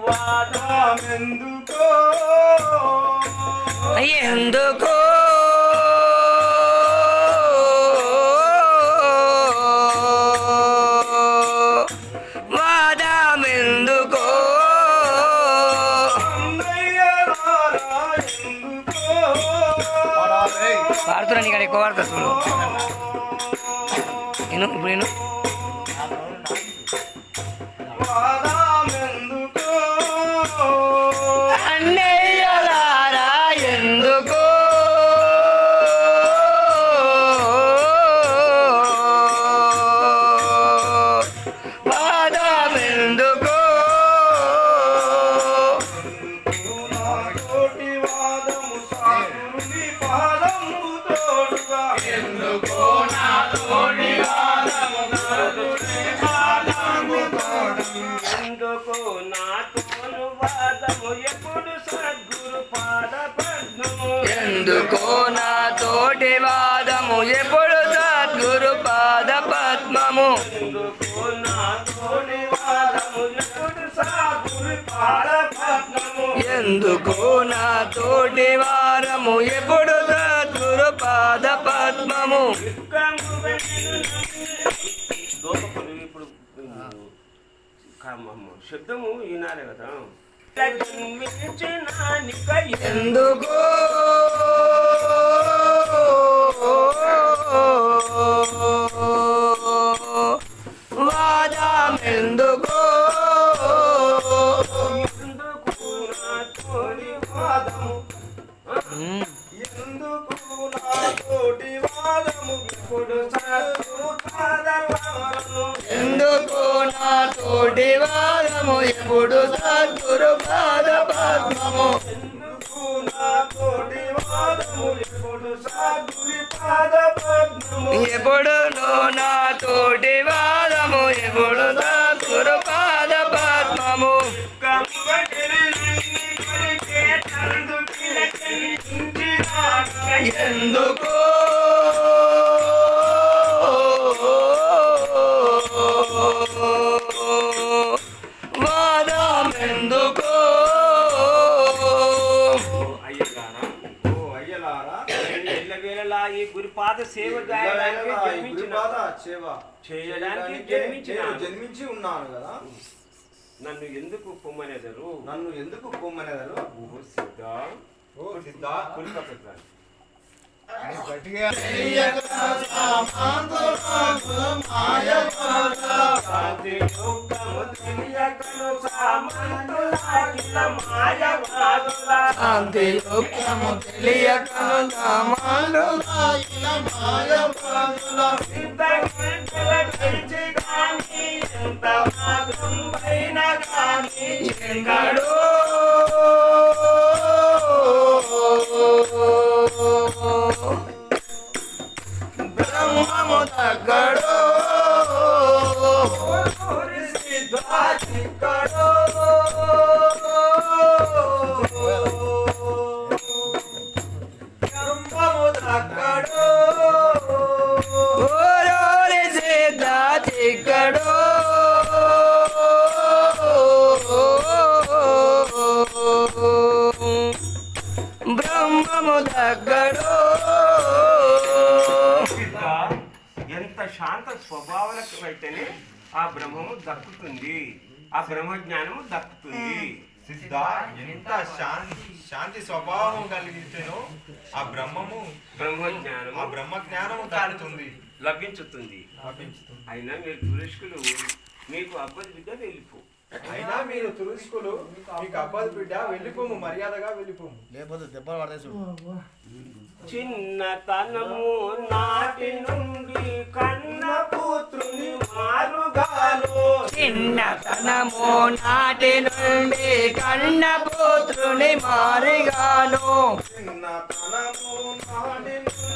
వాదమెందుకో ఎందుకో వాదమెందుకో పాడుతున్నా నీకు ఎక్కువ వాడతా చూడు నేను ఇప్పుడు నేను అన్నయ్యలారా ఎందుకో వాదమెందుకో ఎందుకో నా తోడి ఎందుకో నాతోను వాదము ఎప్పుడు సద్గురు పాద పద్మము ఎందుకో నా తోటి వాదము ఎప్పుడు సద్గురు పాద పద్మము ఎందుకో నా తోడి వాదము ఎప్పుడు సద్గురు పాద పద్మము ఎందుకో నా తోటి వారము ఎప్పుడు సద్గురు పాద పద్మము ఇప్పుడు శబ్దము ఈనాడే కదా ఎందుకో వాదమెందుకో ఎందుకు నా తోటి వాదము ఇప్పుడు ఎందుకో నా తోటి వారము ఎప్పుడు సద్గురు పాద పద్మము ఎందుకు నా తోటి వాదము ఇప్పుడు సద్గురు పాద పద్మము ఎప్పుడు నా తోటి వారము ఎప్పుడు సద్గురు పాద పద్మము ఎందుకో వాదమెందుకో ఈ గురుపాద సేవ చేయడానికి జన్మించి ఉన్నాను కదా. నన్ను ఎందుకు పొమ్మనేదరు సిద్ధా గట్టిగా శాంతి దుఃఖము తెలియకను సామాన్లు ఎక్కడో బ్రహ్మము తగ్గడో సిద్ధాచిక్కడో బ్రహ్మము తగ్గడో ఓరోరి సిద్ధా చిక్కడో బ్రహ్మము తగ్గడో ఎంత శాంత స్వభావాలకు అయితేనే ఆ బ్రహ్మము దక్కుతుంది, ఆ బ్రహ్మజ్ఞానము దక్కుతుంది. సిద్ధ ఎంత శాంతి స్వభావం కలిగితేనో ఆ బ్రహ్మజ్ఞానము బ్రహ్మజ్ఞానము కాలుతుంది లభించుతుంది. అయినా మీరు తురుష్కులు మీకు అబ్బది బిడ్డ వెళ్ళిపో. అయినా మీరు తురుష్కులు మీకు అబ్బాయి బిడ్డ వెళ్ళిపోము, మర్యాదగా వెళ్ళిపోము, లేకపోతే దెబ్బలు పడతాయి. చిన్నతనము నాటి నుండి కన్న పుత్రుని మారుగాను, చిన్నతనము నాటి నుండి కన్న పుత్రుని మారిగాను, చిన్నతనము నాటి నుండి